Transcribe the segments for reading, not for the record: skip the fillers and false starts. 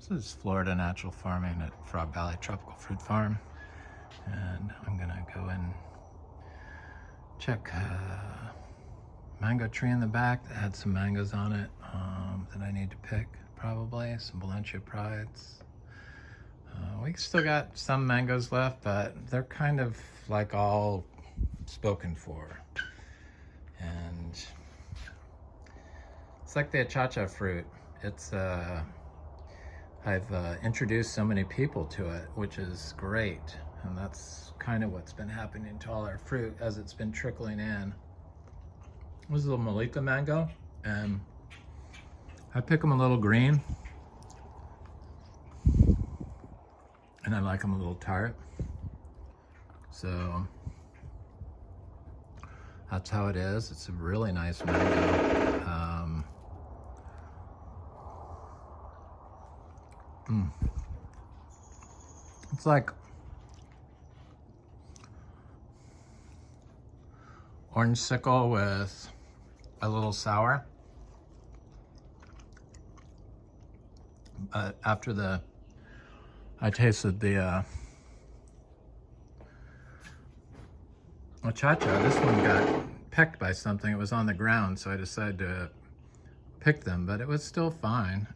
This is Florida Natural Farming at Frog Valley Tropical Fruit Farm, and I'm gonna go and check mango tree in the back that had some mangoes on it that I need to pick, probably some Valencia Prides. We still got some mangoes left, but they're kind of like all spoken for, and it's like the Achachairu fruit. It's I've introduced so many people to it, which is great, and that's kind of what's been happening to all our fruit as it's been trickling in. This is a Malika mango, and I pick them a little green, and I like them a little tart, so that's how it is. It's a really nice mango. It's like orange sickle with a little sour. But after I tasted the Achachairu, this one got pecked by something. It was on the ground, so I decided to pick them, but it was still fine.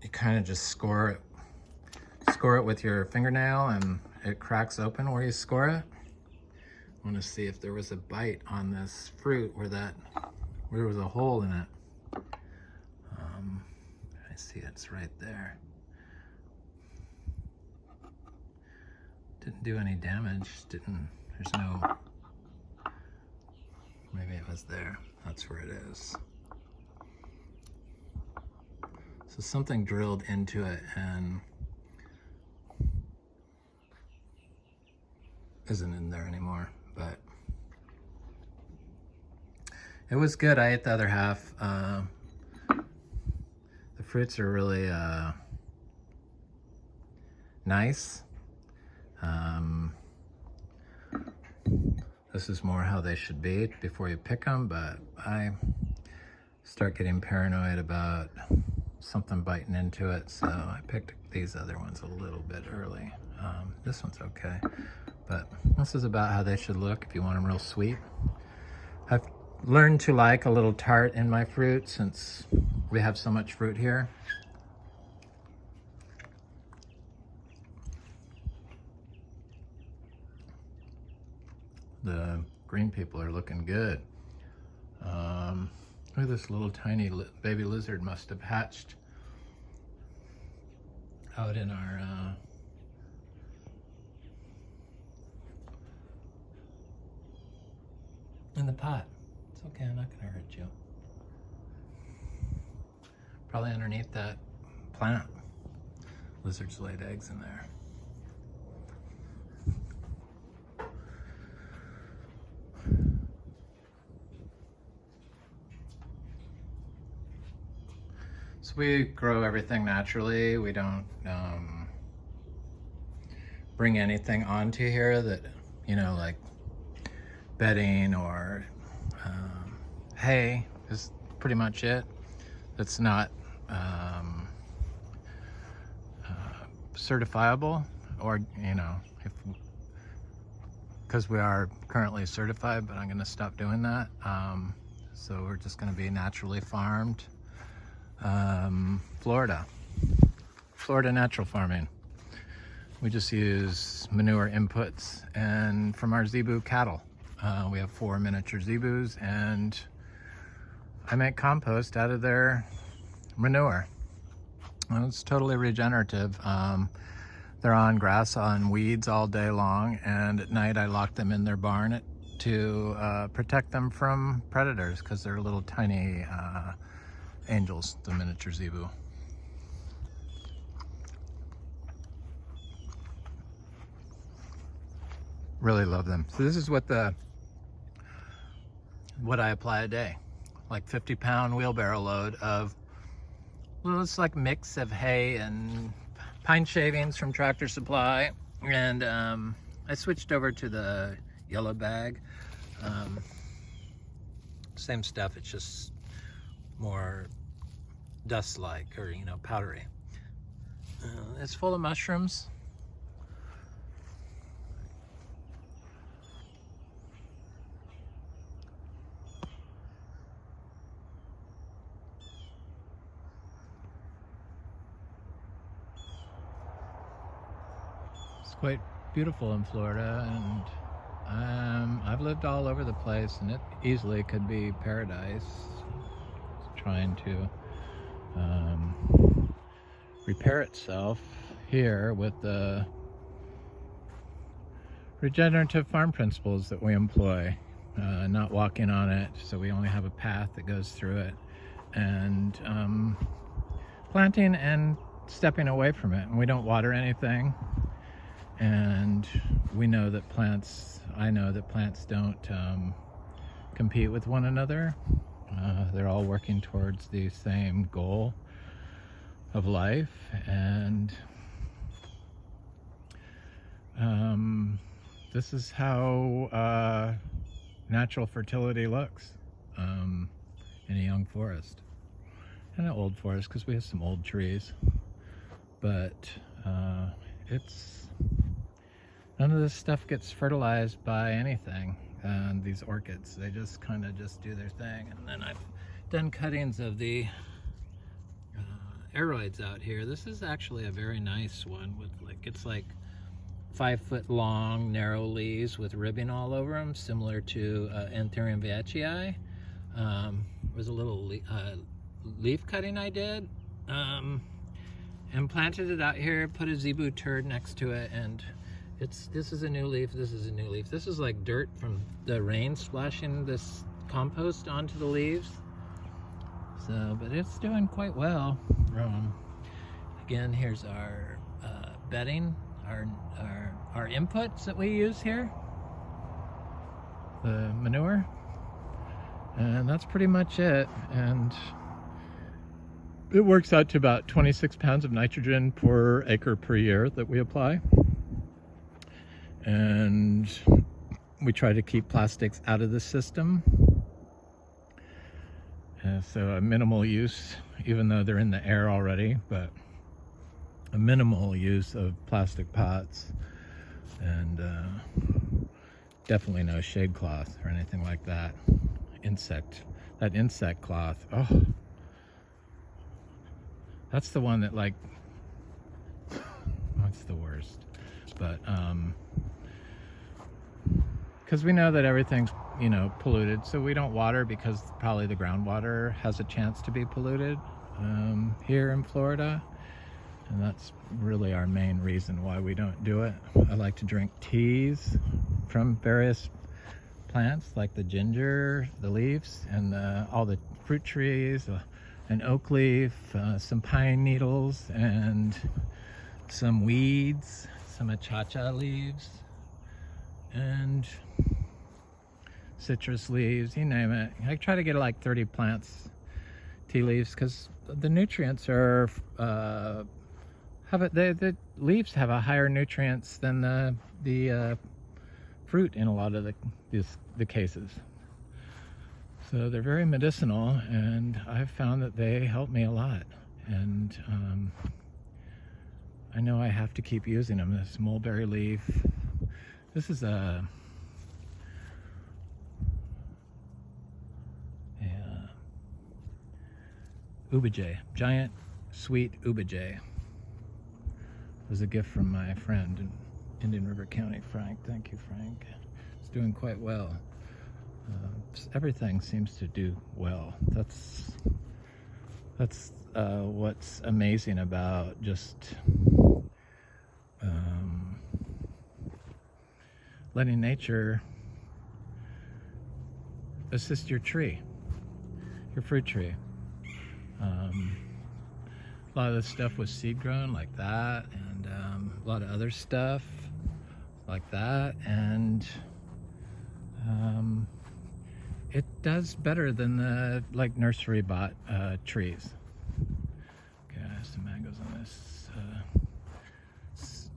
You kind of just score it with your fingernail, and it cracks open where you score it. I want to see if there was a bite on this fruit where there was a hole in it. I see it's right there. Didn't do any damage. There's no, maybe it was there. That's where it is. So something drilled into it and isn't in there anymore, but it was good. I ate the other half. The fruits are really nice. This is more how they should be before you pick them, but I start getting paranoid about something biting into it, so I picked these other ones a little bit early. This one's okay, but this is about how they should look if you want them real sweet. I've learned to like a little tart in my fruit since we have so much fruit here. The green people are looking good. Look at this little tiny baby lizard must have hatched out in our in the pot. It's okay, I'm not gonna hurt you. Probably underneath that plant. Lizards laid eggs in there. So we grow everything naturally. We don't bring anything onto here that, you know, like bedding or hay is pretty much it. It's not certifiable, or, you know, because we are currently certified, but I'm going to stop doing that. So we're just going to be naturally farmed. Florida natural farming. We just use manure inputs and from our zebu cattle. We have 4 miniature zebus, and I make compost out of their manure. Well, it's totally regenerative. They're on grass, on weeds all day long, and at night I lock them in their barn to protect them from predators, because they're little tiny angels, the miniature zebu. Really love them. So this is what I apply a day, like 50-pound wheelbarrow load of, well, it's like mix of hay and pine shavings from Tractor Supply, and I switched over to the yellow bag. Same stuff, it's just more dust-like, or powdery. It's full of mushrooms. It's quite beautiful in Florida, and I've lived all over the place, and it easily could be paradise. It's trying to repair itself here with the regenerative farm principles that we employ. Not walking on it, so we only have a path that goes through it, and planting and stepping away from it. And we don't water anything, and I know that plants don't compete with one another. They're all working towards the same goal of life, and this is how natural fertility looks in a young forest, and an old forest, because we have some old trees, but none of this stuff gets fertilized by anything. And these orchids, they just kind of just do their thing. And then I've done cuttings of the aroids out here. This is actually a very nice one with it's like 5 foot long, narrow leaves with ribbing all over them, similar to Anthurium veitchii. Was a little leaf cutting I did, and planted it out here, put a zebu turd next to it, and this is a new leaf, this is a new leaf. This is like dirt from the rain splashing this compost onto the leaves. So, but it's doing quite well. Again, here's our bedding, our inputs that we use here, the manure, and that's pretty much it. And it works out to about 26 pounds of nitrogen per acre per year that we apply. And we try to keep plastics out of the system. So a minimal use, even though they're in the air already, but a minimal use of plastic pots, and definitely no shade cloth or anything like that. That insect cloth, oh, that's the one that that's the worst. But because we know that everything's polluted, so we don't water, because probably the groundwater has a chance to be polluted here in Florida, and that's really our main reason why we don't do it. I like to drink teas from various plants, like the ginger, the leaves, and all the fruit trees, an oak leaf, some pine needles, and some weeds, some achacha leaves, and citrus leaves, you name it. I try to get like 30 plants, tea leaves, because the nutrients are the leaves have a higher nutrients than the fruit in a lot of the cases. So they're very medicinal, and I've found that they help me a lot. And I know I have to keep using them. This mulberry leaf. This is a ubijay, giant sweet ubijay. It was a gift from my friend in Indian River County, Frank. Thank you, Frank. It's doing quite well. Everything seems to do well. That's what's amazing about just letting nature assist your tree, your fruit tree. A lot of this stuff was seed grown like that, and a lot of other stuff like that, and it does better than the nursery bought trees. Okay, I have some mangoes on this.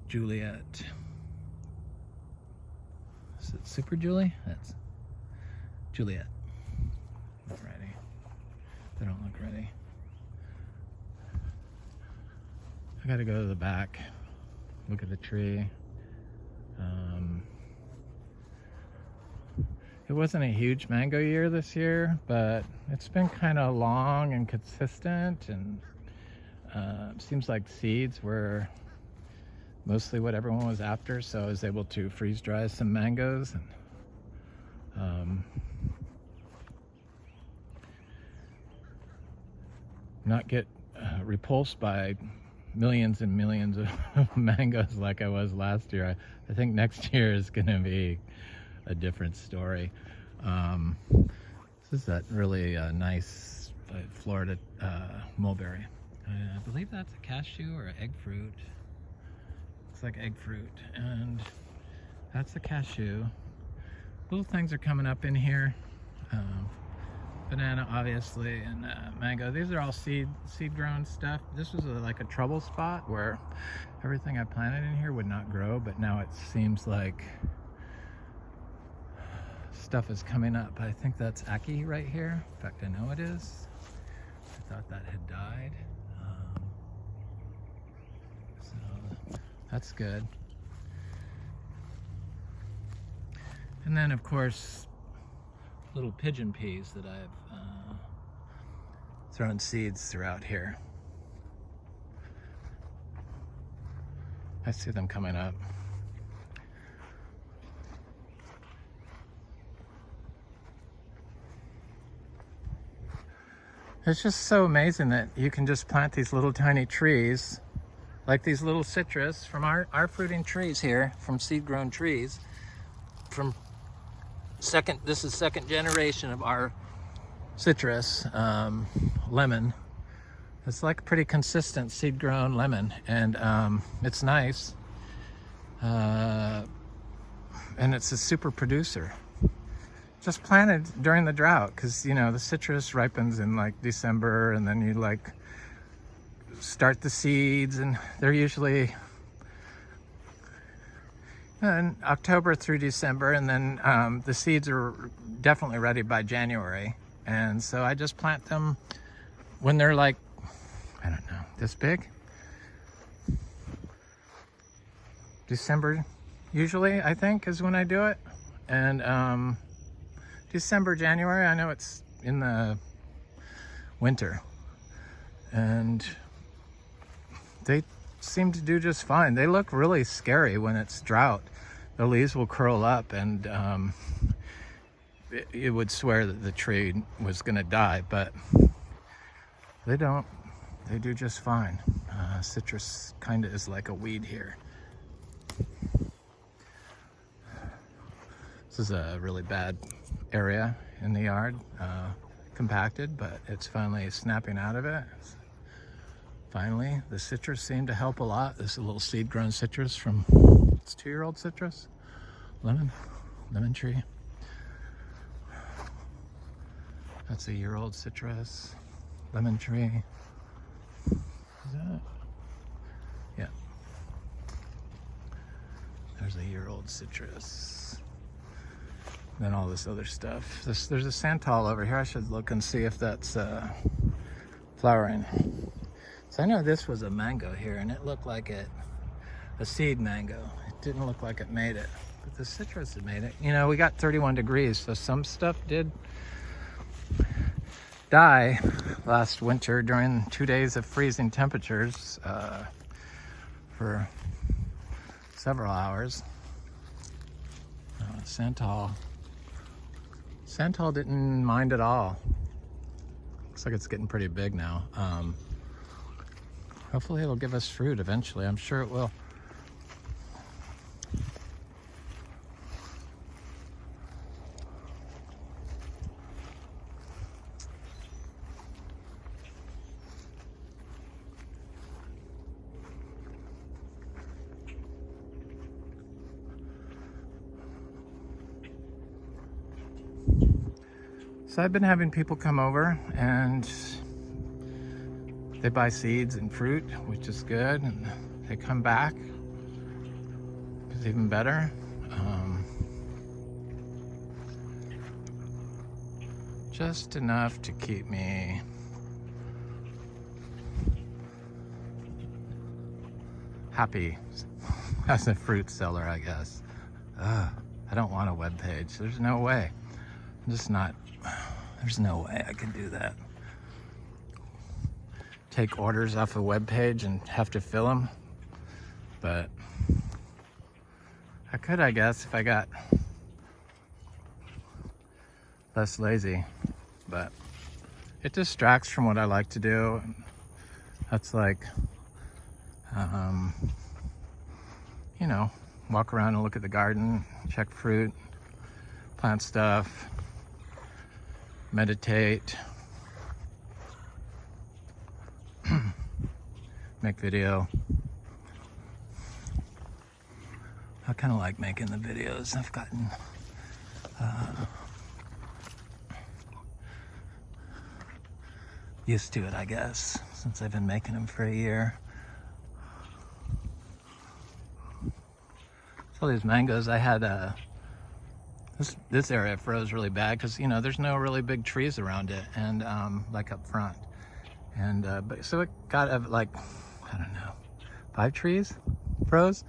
Juliet. Is it Super Julie? That's Juliet. Alrighty. They don't look ready. I gotta go to the back, look at the tree. It wasn't a huge mango year this year, but it's been kind of long and consistent, and seems like seeds were mostly what everyone was after, so I was able to freeze dry some mangoes and not get repulsed by millions and millions of mangoes like I was last year. I think next year is going to be a different story. This is that really nice Florida mulberry. I believe that's a cashew or egg fruit. Looks like egg fruit, and that's the cashew. Little things are coming up in here. Banana, obviously, and mango. These are all seed grown stuff. This was like a trouble spot where everything I planted in here would not grow, but now it seems like stuff is coming up. I think that's Aki right here. In fact, I know it is. I thought that had died. So that's good. And then, of course, little pigeon peas that I've thrown seeds throughout here. I see them coming up. It's just so amazing that you can just plant these little tiny trees, like these little citrus from our fruiting trees here, from seed-grown trees. This is second generation of our citrus, lemon. It's like a pretty consistent seed-grown lemon, and it's nice. And it's a super producer. Just planted during the drought, because you know the citrus ripens in like December, and then you like start the seeds, and they're usually in October through December, and then the seeds are definitely ready by January. And so I just plant them when they're like, I don't know, this big. December usually, I think, is when I do it. And December, January, I know it's in the winter. And they seem to do just fine. They look really scary when it's drought. The leaves will curl up, and it would swear that the tree was going to die, but they don't. They do just fine. Citrus kind of is like a weed here. This is a really bad area in the yard, compacted, but it's finally snapping out of it. Finally, the citrus seemed to help a lot. This is a little seed-grown citrus from, it's 2-year-old citrus, lemon tree. That's a year-old citrus, lemon tree. Is that? Yeah. There's a year-old citrus. Then all this other stuff. There's a santal over here. I should look and see if that's flowering. So I know this was a mango here, and it looked like a seed mango. It didn't look like it made it, but the citrus had made it. You know, we got 31 degrees, so some stuff did die last winter during 2 days of freezing temperatures for several hours. Santal didn't mind at all. Looks like it's getting pretty big now. Hopefully it'll give us fruit eventually. I'm sure it will. So I've been having people come over, and they buy seeds and fruit, which is good, and they come back, it's even better. Just enough to keep me happy as a fruit seller, I guess. I don't want a web page. There's no way. I'm just not, there's no way I can do that. Take orders off a web page and have to fill them. But I could, I guess, if I got less lazy. But it distracts from what I like to do. That's like, you know, walk around and look at the garden, check fruit, plant stuff, meditate, make video. I kind of like making the videos. I've gotten used to it, I guess, since I've been making them for a year. So these mangoes, I had this area froze really bad because, you know, there's no really big trees around it, and like up front, and but so it got like, I don't know, 5 trees froze.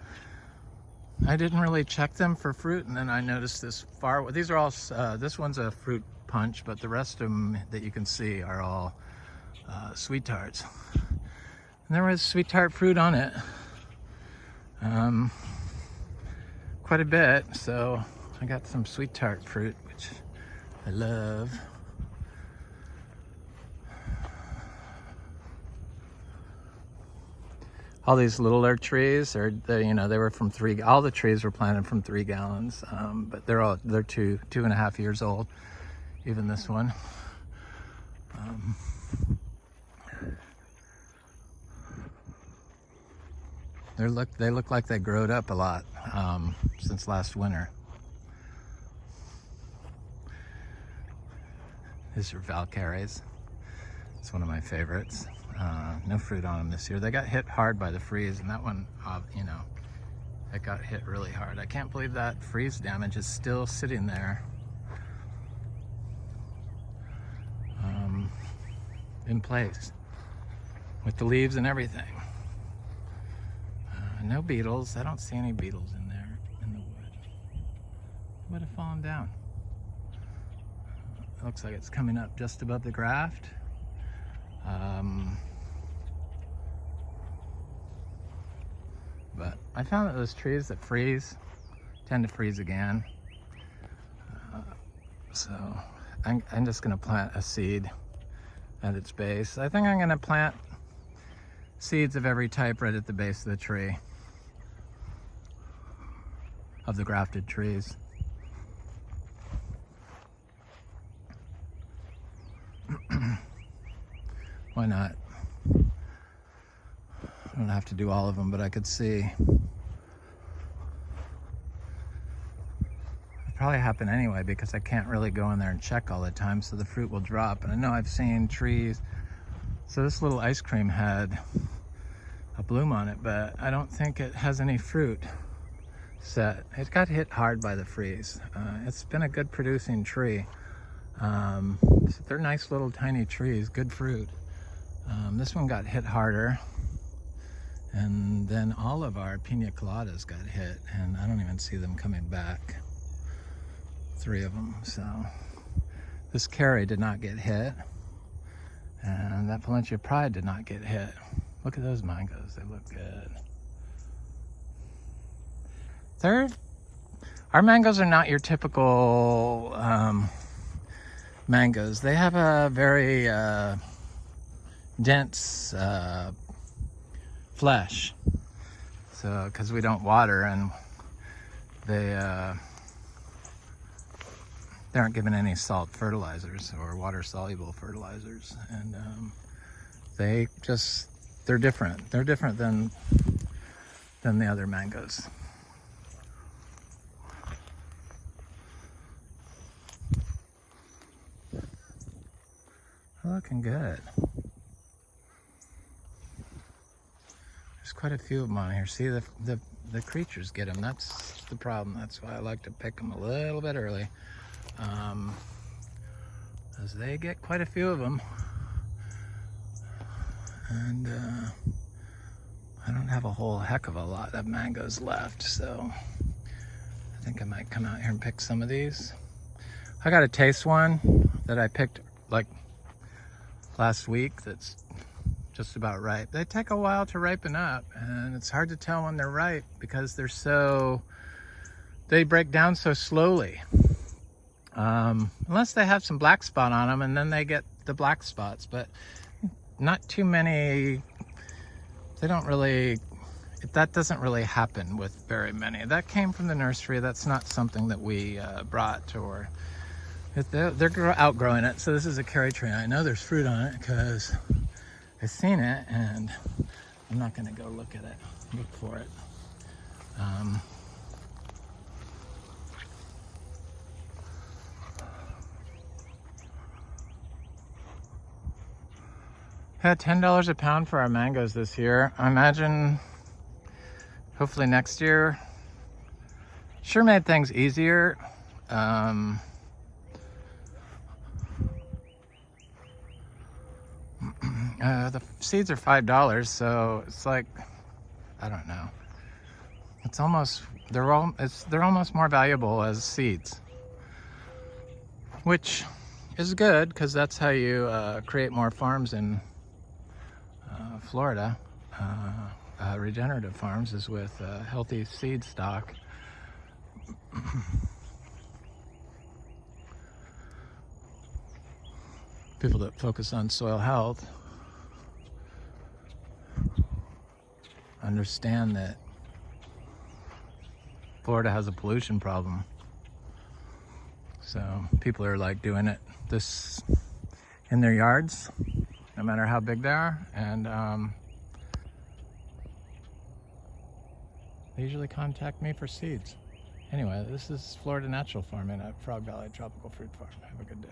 I didn't really check them for fruit, and then I noticed this far. These are all. This one's a fruit punch, but the rest of them that you can see are all sweet tarts. And there was sweet tart fruit on it, quite a bit. So I got some sweet tart fruit, which I love. All these littler trees are, you know, they were from all the trees were planted from 3 gallons, but they're 2.5 years old. Even this one. They look like they growed up a lot since last winter. These are Valkyries. It's one of my favorites. No fruit on them this year. They got hit hard by the freeze, and that one, you know, it got hit really hard. I can't believe that freeze damage is still sitting there in place with the leaves and everything. No beetles. I don't see any beetles in there in the wood. It would have fallen down. It looks like it's coming up just above the graft. But I found that those trees that freeze tend to freeze again. So I'm just gonna plant a seed at its base. I think I'm gonna plant seeds of every type right at the base of the tree, of the grafted trees. Why not? I don't have to do all of them, but I could see. It'd probably happen anyway because I can't really go in there and check all the time, so the fruit will drop. And I know I've seen trees. So this little ice cream had a bloom on it, but I don't think it has any fruit set. It got hit hard by the freeze. It's been a good producing tree. They're nice little tiny trees, good fruit. This one got hit harder, and then all of our pina coladas got hit, and I don't even see them coming back. 3 of them. So this carry did not get hit, and that Valencia Pride did not get hit. Look at those mangoes, they look good. Our mangoes are not your typical mangoes. They have a very dense flesh, so because we don't water, and they aren't given any salt fertilizers or water soluble fertilizers, and they're different. They're different than the other mangoes. They're looking good. There's quite a few of them on here. See, the creatures get them. That's the problem. That's why I like to pick them a little bit early, as they get quite a few of them. And I don't have a whole heck of a lot of mangoes left, so I think I might come out here and pick some of these. I got a taste one that I picked like last week that's just about ripe. They take a while to ripen up, and it's hard to tell when they're ripe because they break down so slowly. Unless they have some black spot on them, and then they get the black spots, but not too many. They don't really, that doesn't really happen with very many. That came from the nursery. That's not something that we brought, or they're outgrowing it. So this is a cherry tree. I know there's fruit on it because I've seen it, and I'm not going to go look for it. Had $10 a pound for our mangoes this year. I imagine hopefully next year. Sure made things easier. The seeds are $5, so it's like, I don't know. It's almost, they're almost more valuable as seeds, which is good because that's how you create more farms in Florida. Regenerative farms is with healthy seed stock. People that focus on soil health understand that Florida has a pollution problem. So people are like doing it this in their yards, no matter how big they are, and they usually contact me for seeds. Anyway, this is Florida Natural Farming at Frog Valley Tropical Fruit Farm. Have a good day.